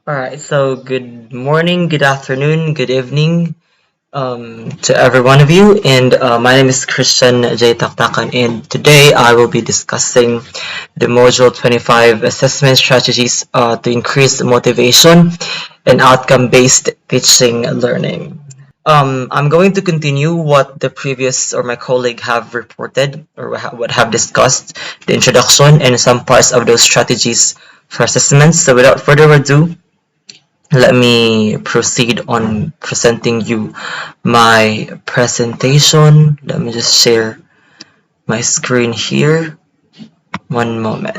Alright, so good morning, good afternoon, good evening to every one of you. And my name is Christian J. Tactacan, and today I will be discussing the Module 25 assessment strategies to increase motivation and outcome-based teaching and learning. I'm going to continue what the previous or my colleague have reported or what have discussed, the introduction and some parts of those strategies for assessments. So without further ado, let me proceed on presenting you my presentation. Let me just share my screen here. One moment.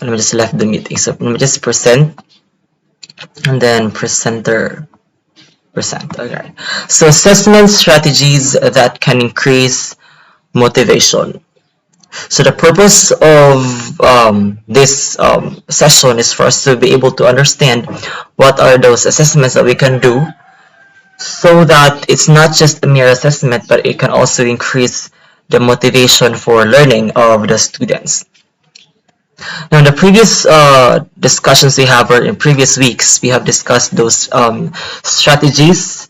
Let me just left the meeting. So let me just present and then presenter present. Okay. So assessment strategies that can increase motivation. So the purpose of this session is for us to be able to understand what are those assessments that we can do so that it's not just a mere assessment, but it can also increase the motivation for learning of the students. Now, in the previous discussions we have, or in previous weeks, we have discussed those strategies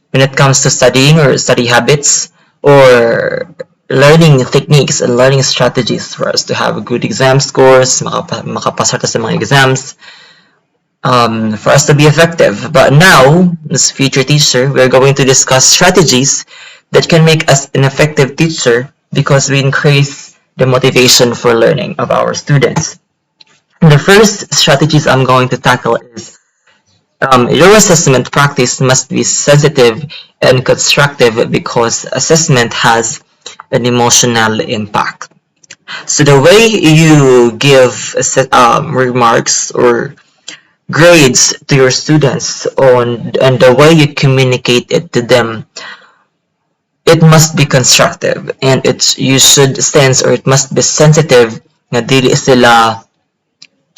when it comes to studying or study habits or learning techniques and learning strategies for us to have good exam scores, makapasar sa mga exams, for us to be effective. But now, as future teacher, we're going to discuss strategies that can make us an effective teacher because we increase the motivation for learning of our students. And the first strategies I'm going to tackle is your assessment practice must be sensitive and constructive because assessment has an emotional impact. So the way you give remarks or grades to your students and the way you communicate it to them, it must be constructive and you should sense or it must be sensitive na dili sila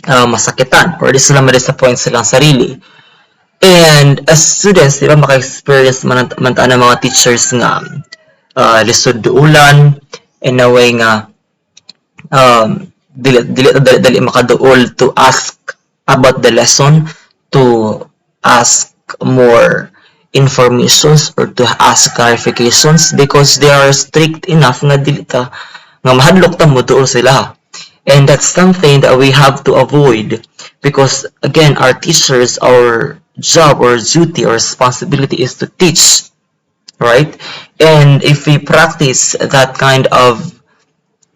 masakitan or di sila ma-disappoint silang sarili. And as students, di ba maka-experience man ng mga teachers nga lisod duulan in a way nga dili makaduol to ask about the lesson, to ask more informations or to ask clarifications because they are strict enough nga dili ta nga mahadlok ta mo duol sila. And that's something that we have to avoid because again, our teachers, our job or duty or responsibility is to teach, right? And if we practice that kind of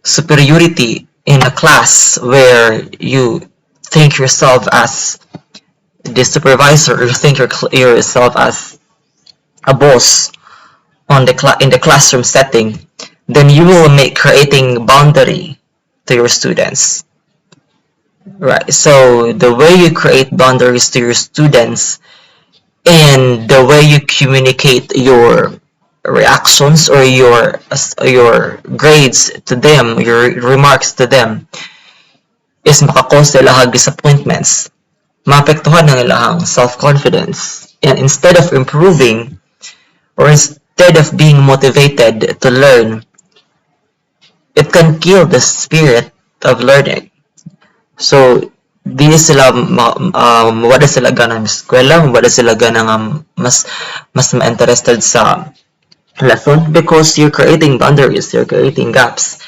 superiority in a class where you think yourself as the supervisor or you think yourself as a boss in the classroom setting, then you will make creating boundary to your students. Right. So the way you create boundaries to your students and the way you communicate your reactions or your grades to them, your remarks to them, is makakause ilahang disappointments. Maapektuhan ng ilahang self-confidence. And instead of improving or instead of being motivated to learn, it can kill the spirit of learning. So, di sila wala sila ganang eskwela, wala sila ganang mas ma-interested sa lesson because you're creating boundaries, you're creating gaps.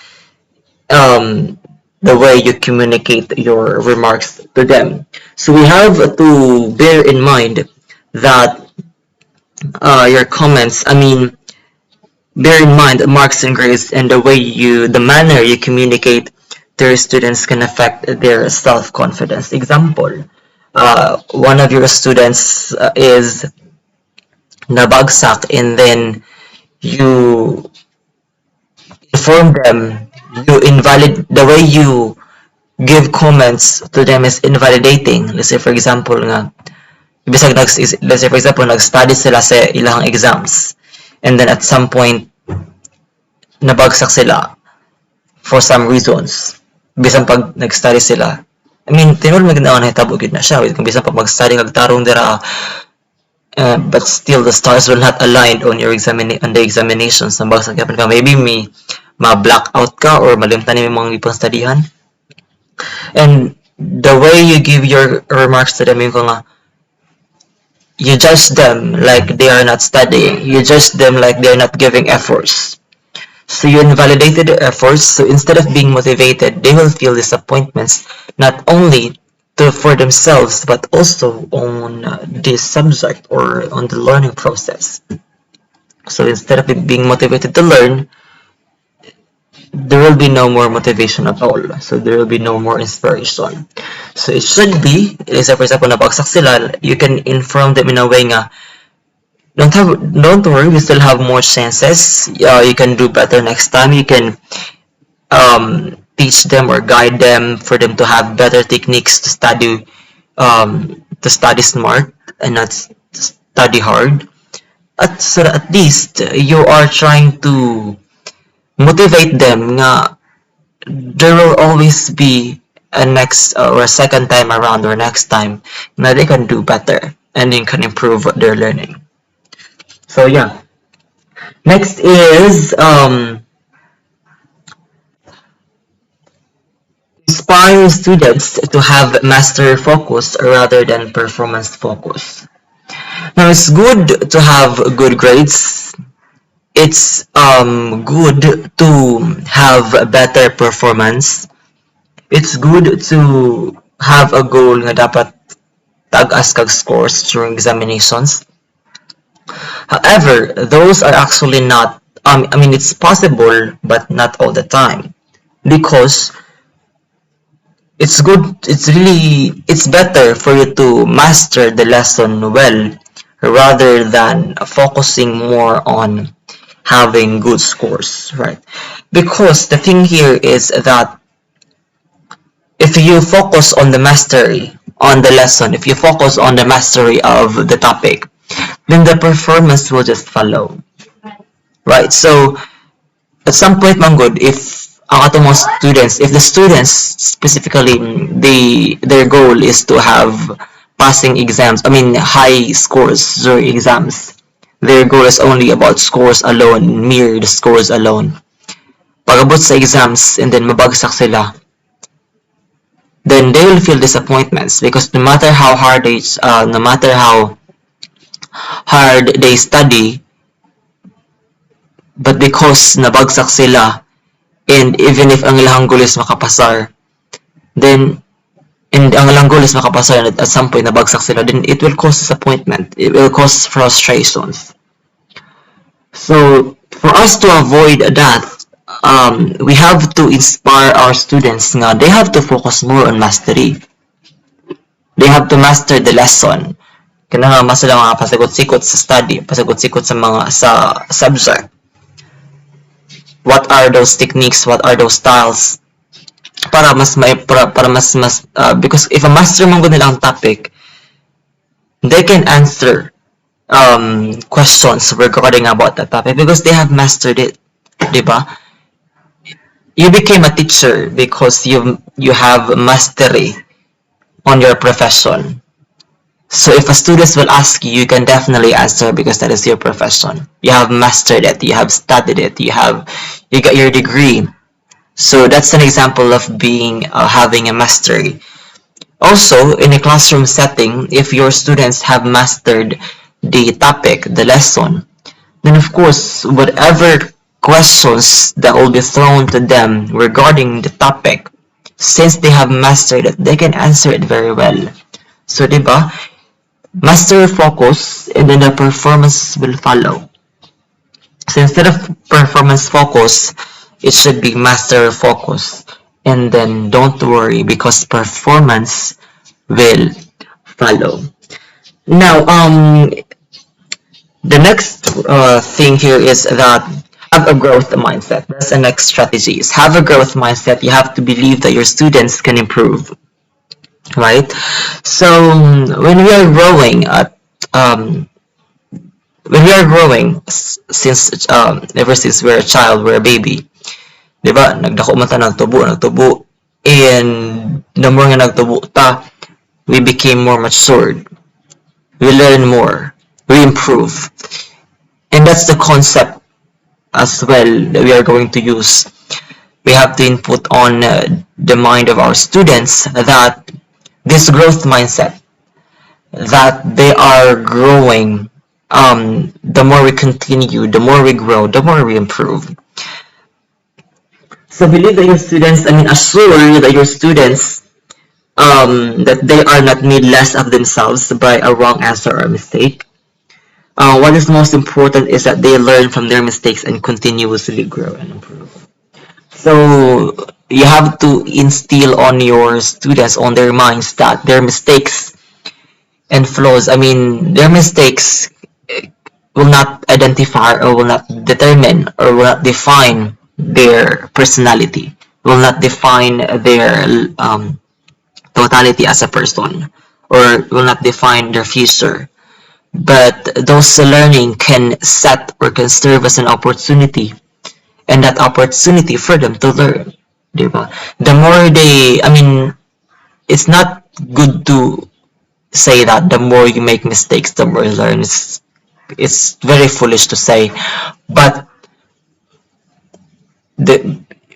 The way you communicate your remarks to them. So we have to bear in mind that your comments, bear in mind marks and grades and the manner you communicate to your students can affect their self-confidence. Example, one of your students is nabagsak and then you inform them, the way you give comments to them is invalidating. Let's say for example nag-study sila sa ilang exams and then at some point nabagsak sila for some reasons. Bisan pag nag-study sila, tinul maganda na hitabo gid na siya kung bisan pag mag-study kagtarong dira but still the stars will not align on the examinations. Nabagsak gyapon ka, maybe may ma-blackout ka or malimtan ni mga ipang studyhan. And the way you give your remarks to them, yung nga, you judge them like they are not studying. You judge them like they are not giving efforts. So you invalidated their efforts. So instead of being motivated, they will feel disappointments not only for themselves but also on this subject or on the learning process. So instead of being motivated to learn, there will be no more motivation at all. So there will be no more inspiration. So it should be, isa for example, nabagsak sila, you can inform them in a way nga, don't worry, we still have more chances. You can do better next time. You can teach them or guide them for them to have better techniques to study smart and not study hard. So at least you are trying to motivate them nga there will always be a next or a second time around or next time na they can do better and they can improve their learning. So yeah. Next is inspire students to have mastery focus rather than performance focus. Now it's good to have good grades. It's good to have better performance. It's good to have a goal nga dapat tag-as kag scores during examinations. However, those are actually not, it's possible, but not all the time. Because it's better for you to master the lesson well rather than focusing more on having good scores, right? Because the thing here is that if you focus on the mastery on the lesson, if you focus on the mastery of the topic, then the performance will just follow, right? So at some point, man good, if ang ato mga students, if the students specifically, their goal is to have passing exams, high scores during exams, their goal is only about scores alone, mere the scores alone. Pag-abot sa exams and then mabagsak sila, then they will feel disappointments because no matter how hard they study, but because nabagsak sila, and even if ang ilang goal is makapasar, then and ang ilang goal is makapasar at some point nabagsak sila, then it will cause disappointment, it will cause frustrations. So for us to avoid that, we have to inspire our students nga they have to focus more on mastery. They have to master the lesson. Kaya nga mas sila mga pasagot-sikot sa study, pasagot-sikot sa subject. What are those techniques? What are those styles? Para mas because if a master man nila ang topic, they can answer questions regarding about that topic because they have mastered it, diba? You became a teacher because you have mastery on your profession. So if a student will ask you, you can definitely answer because that is your profession. You have mastered it, you have studied it, you got your degree. So that's an example of having a mastery. Also, in a classroom setting, if your students have mastered the topic, the lesson, then of course, whatever questions that will be thrown to them regarding the topic, since they have mastered it, they can answer it very well. So, diba? Master focus, and then the performance will follow. So instead of performance focus, it should be master focus. And then don't worry because performance will follow. Now, the next thing here is that have a growth mindset. That's the next strategy. Is have a growth mindset. You have to believe that your students can improve, right? So when we are growing since ever since we're a child, we're a baby, diba? Nagdako man ta, nagtubo, and the more nga nagtubo ta, we became more matured. We learn more. We improve. And that's the concept as well that we are going to use. we have to input on the mind of our students that this growth mindset, that they are growing. The more we continue, the more we grow, the more we improve. So believe that your students, assure that your students that they are not made less of themselves by a wrong answer or a mistake. What is most important is that they learn from their mistakes and continuously grow and improve. So you have to instill on your students, on their minds, that their mistakes and flaws, their mistakes will not identify or will not determine or will not define their personality, will not define their totality as a person, or will not define their future. But those learning can set or can serve as an opportunity, and that opportunity for them to learn. Diba? The more they, it's not good to say that the more you make mistakes, the more you learn. It's very foolish to say, but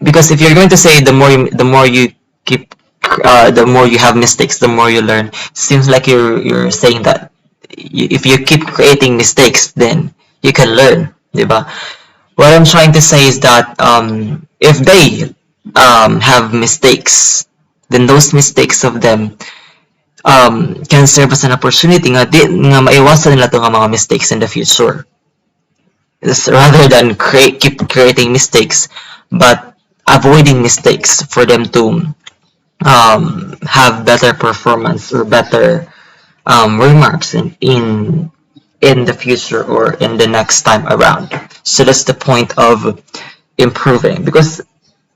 because if you're going to say the more you keep the more you have mistakes, the more you learn. Seems like you're saying that if you keep creating mistakes, then you can learn, diba? What I'm trying to say is that if they have mistakes, then those mistakes of them can serve as an opportunity nga maiwasan nila itong mga mistakes in the future. Rather than keep creating mistakes, but avoiding mistakes for them to have better performance or better remarks in the future or in the next time around. So that's the point of improving, because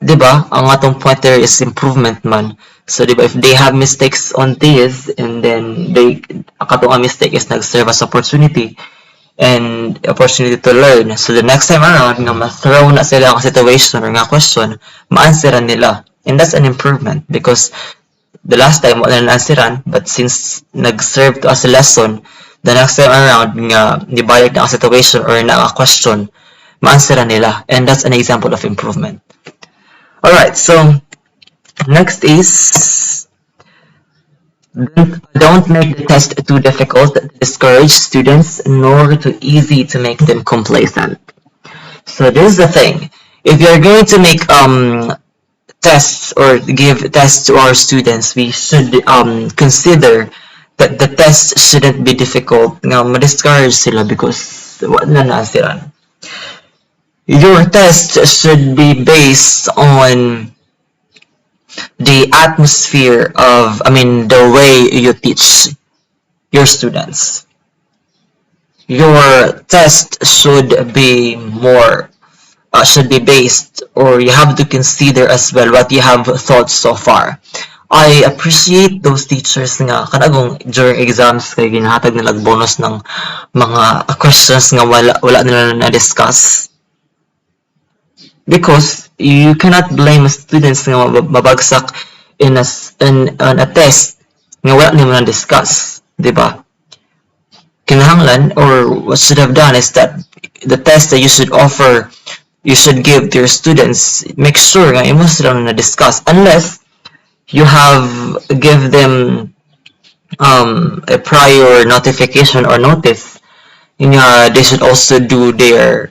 diba ang atong point there is improvement man. So diba, if they have mistakes on this and then katong mistake is nag-serve as opportunity and opportunity to learn, so the next time around nga ma-throw na sila ang situation or nga question, ma-answeran nila, and that's an improvement because the last time wala na answeran, but since nag-serve to as a lesson, the next time around nga nibayad na ang situation or na ang question, ma-answeran nila, and that's an example of improvement. Alright, so next is don't make the test too difficult to discourage students, nor too easy to make them complacent. So this is the thing. If you're going to make tests or give tests to our students, we should consider that the test shouldn't be difficult. Nga ma-discourage sila because wala na sila. Your test should be based on the atmosphere of, the way you teach your students. Your test should be based, or you have to consider as well what you have thought so far. I appreciate those teachers nga kanagong during exams kay ginahatag nila bonus ng mga questions nga wala nila na-discuss. Because you cannot blame students nga mabagsak in a test nga wala nila na-discuss, di ba? Kinahanglan, or what should have done is that the test that you should offer, you should give to your students, make sure nga imo sila na-discuss, unless you have give them a prior notification or notice nga they should also do their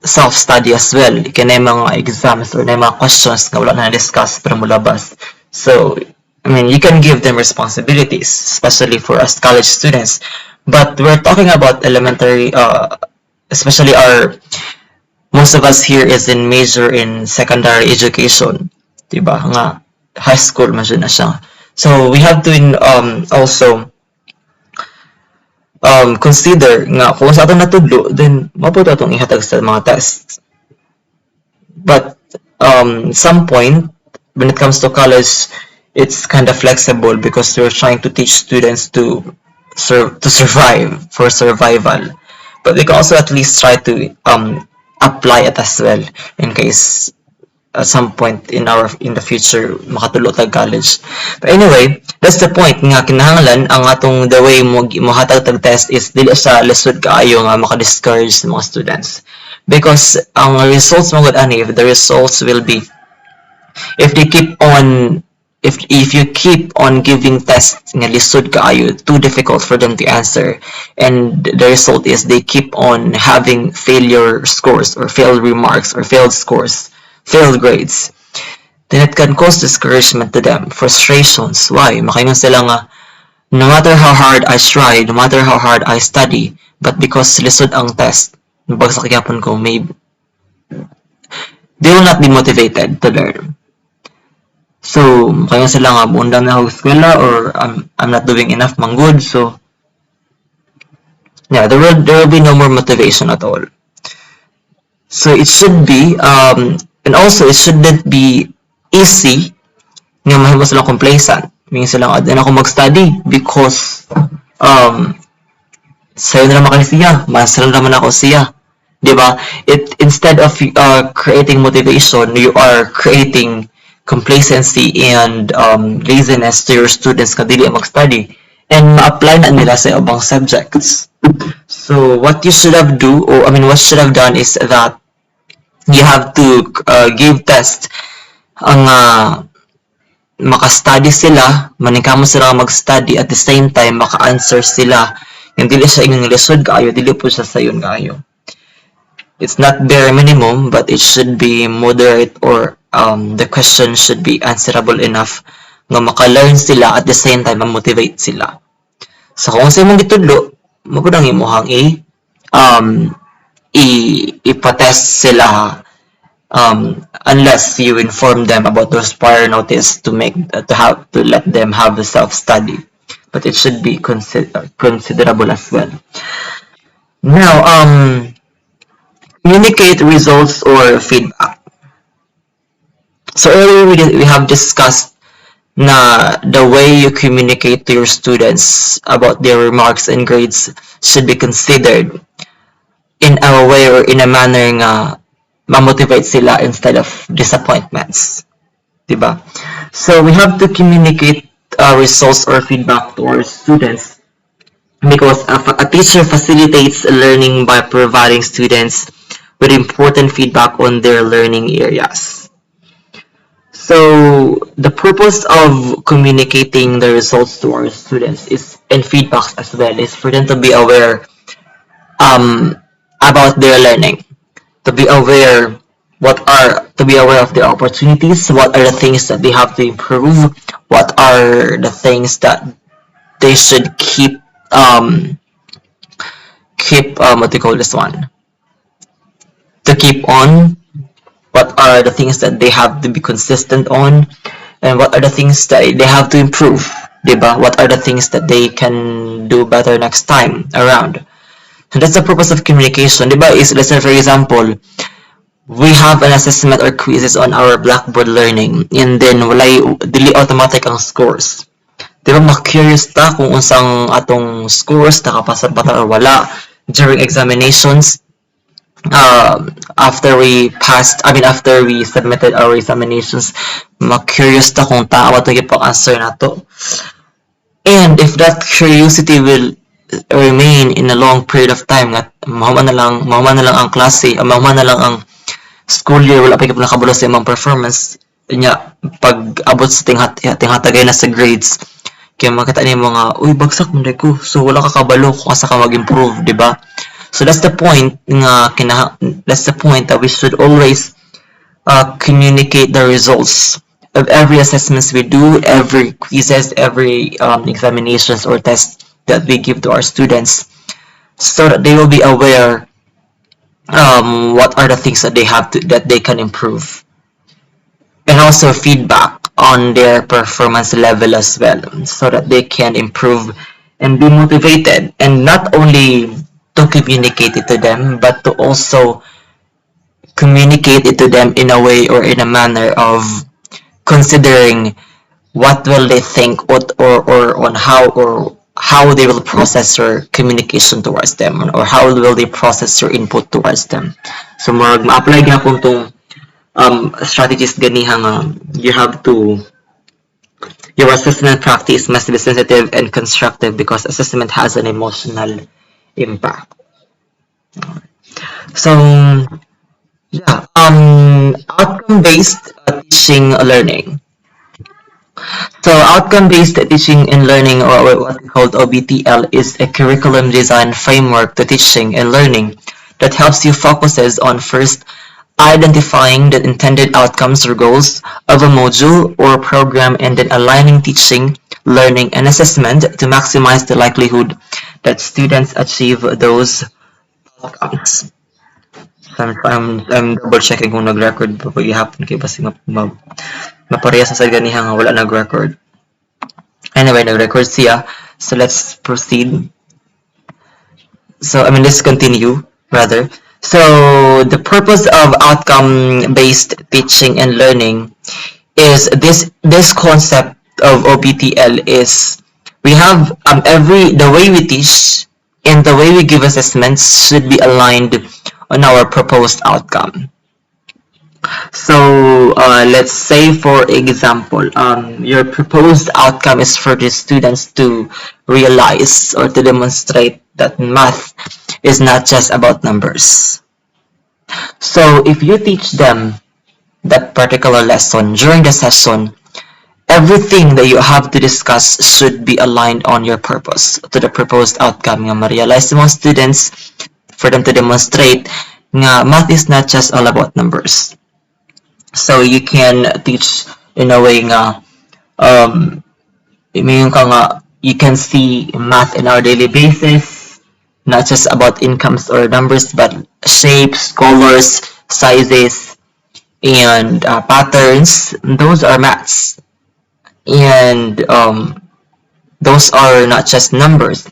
self-study as well. Kaya na mga exams or na mga questions na wala na discuss para mulabas. So, you can give them responsibilities, especially for us college students. But we're talking about elementary, especially most of us here is in major in secondary education. Diba? Nga, high school man na siya. So, we have to also consider nga kung sa atong natudlo, then mabuto atong ihatag sa mga tests. But some point when it comes to college, it's kind of flexible because we're trying to teach students to survive, for survival. But we can also at least try to apply it as well in case at some point in the future makatulo tag college. But anyway, that's the point nga kinahanglan ang atong the way mo hatag tag test is dili sa lisod kaayo nga maka-discourage sa mga students. Because ang results mo gud ani, if the results will be, if they keep on, if you keep on giving tests nga lisod kaayo, too difficult for them to answer, and the result is they keep on having failure scores or failed remarks or failed scores, failed grades, then it can cause discouragement to them, frustrations. Why? Makaingon sila nga, no matter how hard I try, no matter how hard I study, but because lisod ang test, bagsak gyapon ko, maybe they will not be motivated to learn. So, kaya sila nga, buundang na ako eskwela, or I'm not doing enough man good. So, yeah, there will be no more motivation at all. So, it should be, and also, it shouldn't be easy nga mahimo silang complacent. Meaning silang, din ako mag-study because, sayo na naman siya, masala naman ako siya. Diba? Instead of creating motivation, you are creating complacency and laziness to your students nga dili mag-study, and ma-apply na nila sa ibang subjects. So what you should have what should have done is that you have to give test ang maka-study sila, maningkamo sila mag-study, at the same time maka-answer sila. Yung dili siya inyong lisod kaayo, dili po siya sayon kaayo. It's not bare minimum, but it should be moderate, or the question should be answerable enough nga maka-learn sila, at the same time ma-motivate sila. So kung sa imong gitudlo, mapudang imuhang ipatest sila unless you inform them about those prior notice to let them have the self-study. But it should be considerable as well. Now, communicate results or feedback. So earlier we have discussed na the way you communicate to your students about their remarks and grades should be considered in a way or in a manner nga ma-motivate sila instead of disappointments. Diba? So we have to communicate results or feedback to our students because a teacher facilitates learning by providing students with important feedback on their learning areas. So the purpose of communicating the results to our students is, and feedbacks as well, is for them to be aware about their learning, to be aware of their opportunities, what are the things that they have to improve, what are the things that they should keep what do you call this one? To keep on. What are the things that they have to be consistent on, and what are the things that they have to improve, diba? What are the things that they can do better next time around? So that's the purpose of communication, diba? Is, let's say for example, we have an assessment or quizzes on our Blackboard learning, and then walay dili automatic ang scores. Diba, ma-curious ta kung unsang atong scores, nakapasa ba ta or wala during examinations. After we submitted our examinations, ma-curious ta kung tama to yung pang-answer na to. And if that curiosity will remain in a long period of time, nga mahuman na lang ang klase, mahuman na lang ang school year, wala pa yung nakabalo sa imong performance niya, pag abot sa tinghatagay na sa grades, kaya makita niyo mga, uy, bagsak mo ko, so wala ka kabalo kung asa ka mag-improve, diba? So that's the point that we should always communicate the results of every assessments we do, every quizzes, every examinations or tests that we give to our students, so that they will be aware what are the things that they can improve, and also feedback on their performance level as well, so that they can improve and be motivated, and not only to communicate it to them, but to also communicate it to them in a way or in a manner of considering what will they think or on how they will process your communication towards them, or how will they process your input towards them. So ma-apply gyapon tong strategies ganihang your assessment practice must be sensitive and constructive, because assessment has an emotional impact. So yeah, outcome-based teaching learning. So outcome-based teaching and learning, or what we call OBTL, is a curriculum design framework to teaching and learning that helps you focuses on first identifying the intended outcomes or goals of a module or program and then aligning teaching, learning, and assessment to maximize the likelihood that students achieve those outcomes. I'm double checking kung nag-record pa paghihapon kay basi maparehas sa ganiha nga wala nag-record. Anyway, nag-record siya. So let's proceed. Let's continue rather. So the purpose of outcome-based teaching and learning is this concept of OBTL is we have the way we teach and the way we give assessments should be aligned on our proposed outcome. So let's say, for example, your proposed outcome is for the students to realize or to demonstrate that math is not just about numbers. So if you teach them that particular lesson during the session, everything that you have to discuss should be aligned on your purpose, to the proposed outcome nga ma-realize ng mga students, for them to demonstrate nga math is not just all about numbers. So you can teach in a way nga you can see math in our daily basis, not just about incomes or numbers, but shapes, colors, sizes, and patterns. Those are maths, and those are not just numbers.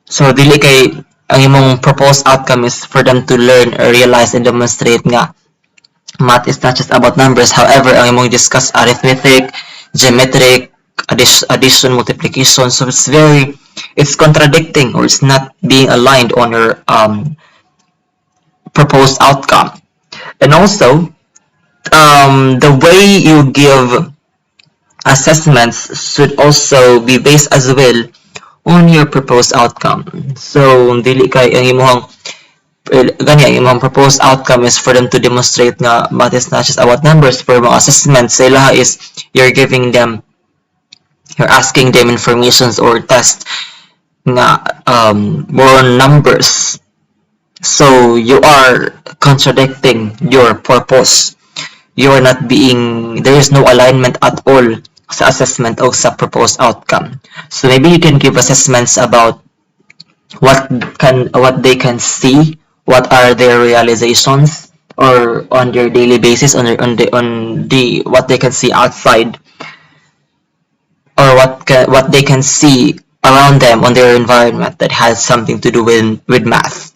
So dili kay ang imong proposed outcome is for them to learn or realize and demonstrate nga math is not just about numbers. However, ang imong discuss arithmetic, geometric, addition, multiplication. So it's contradicting, or it's not being aligned on your proposed outcome. And also, the way you give assessments should also be based as well on your proposed outcome. So dili kay ang imong imong proposed outcome is for them to demonstrate nga math is not just about numbers. For mga assessments sila is you're asking them informations or tests nga more on numbers. So you are contradicting your purpose. You are not there is no alignment at all sa assessment o sa proposed outcome. So maybe you can give assessments about what they can see, what are their realizations, or on their daily basis, on what they can see outside, or what they can see around them on their environment that has something to do with math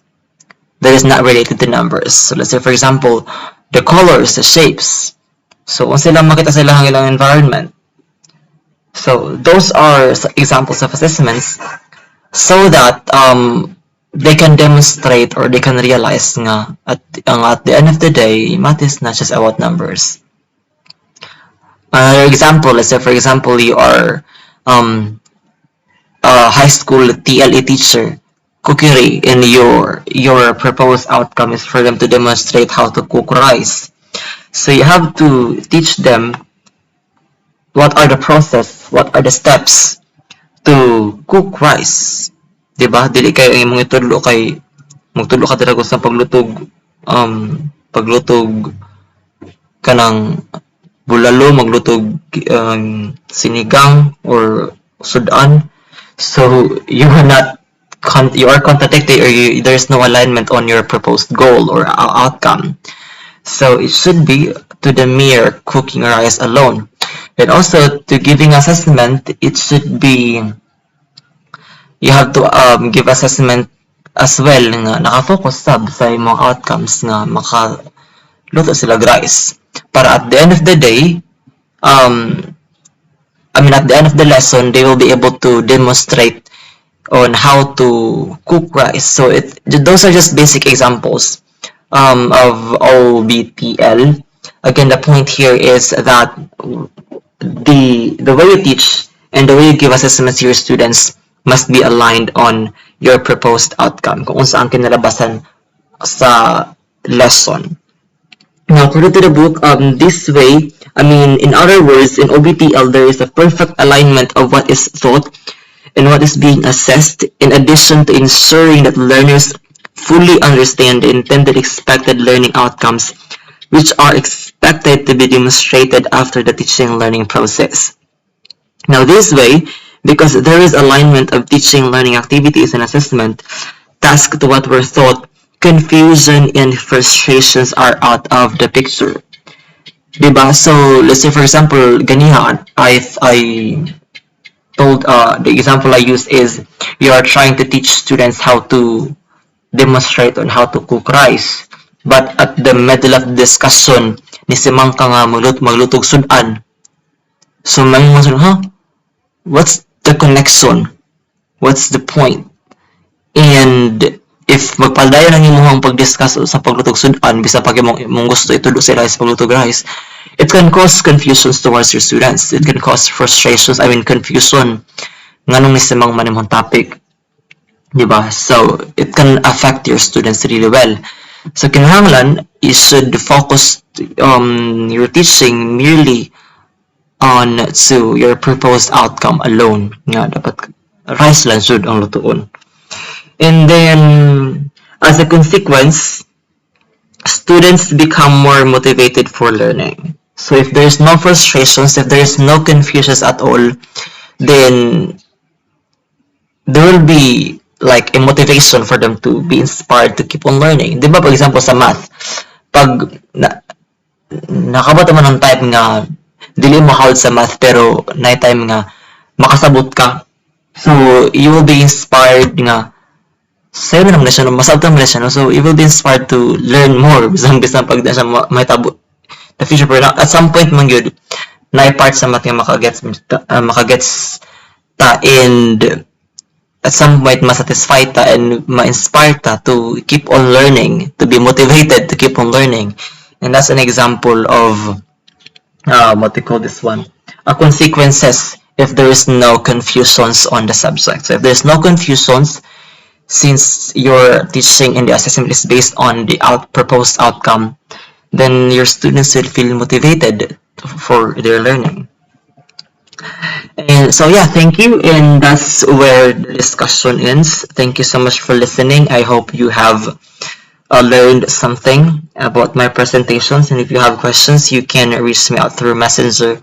that is not related to numbers. So let's say, for example, the colors, the shapes. So kung sila makita sa ilang environment. So those are examples of assessments so that they can demonstrate or they can realize nga at the end of the day, math is not just about numbers. Another example, let's say for example you are a high school TLE teacher, cookery, and your proposed outcome is for them to demonstrate how to cook rice. So you have to teach them what are the process, what are the steps to cook rice. Diba? Dili kayo imong itudlo kay magtudlo ka dira sa paglutog kanang bulalo, maglutog sinigang or sudan. So you are contradicting, or there's no alignment on your proposed goal or outcome. So it should be to the mere cooking rice alone. And also to giving assessment, it should be you have to give assessment as well nga naka-focus sab sa imong outcomes nga makaluto sila rice. Para at the end of the day, at the end of the lesson, they will be able to demonstrate on how to cook rice. So those are just basic examples of OBTL. Again, the point here is that the way you teach and the way you give assessments to your students must be aligned on your proposed outcome. Kung saan kinalabasan sa lesson. Now, according to the book, this way, in other words, in OBTL, there is a perfect alignment of what is taught and what is being assessed, in addition to ensuring that learners fully understand the intended expected learning outcomes, which are expected to be demonstrated after the teaching and learning process. Now, this way, because there is alignment of teaching, learning activities, and assessment, tasks to what were taught, confusion and frustrations are out of the picture. Diba? So, let's say for example, ganihan, I told, the example I used is, you are trying to teach students how to demonstrate on how to cook rice. But at the middle of the discussion, ni si Mang ka nga maglutog sudan. So, may mga huh? What's the connection? What's the point? And if magpaldayon ang imuhang pag-discuss sa paglutog sudan, bisa pag imong gusto itulo sila sa paglutog rice, it can cause confusions towards your students. It can cause frustrations, confusion. Nganong ni si Mang man imong topic. Diba? So, it can affect your students really well. So, kinahanglan, you should focus your teaching merely on to your proposed outcome alone. Nga, dapat rice lang sud ang lutuon. And then, as a consequence, students become more motivated for learning. So, if there's no frustrations, if there's no confusions at all, then there will be like a motivation for them to be inspired to keep on learning. Di ba, for example, sa math, pag nakabata man ang type nga dili mo hard sa math pero na time nga makasabot ka, so you will be inspired nga sayo naman na siya, masabot naman na siya, no? So you will be inspired to learn more bisang pag na siya mahitabo the future. Pero at some point man yun na part sa math nga makagets ta, and at some point masatisfy ta and ma-inspire ta to keep on learning, to be motivated to keep on learning. And that's an example of what they call this one, consequences if there is no confusions on the subject. So if there's no confusions, since your teaching and the assessment is based on the proposed outcome, then your students will feel motivated for their learning. And so yeah, thank you, and that's where the discussion ends. Thank you so much for listening. I hope you have learned something about my presentations, and if you have questions, you can reach me out through Messenger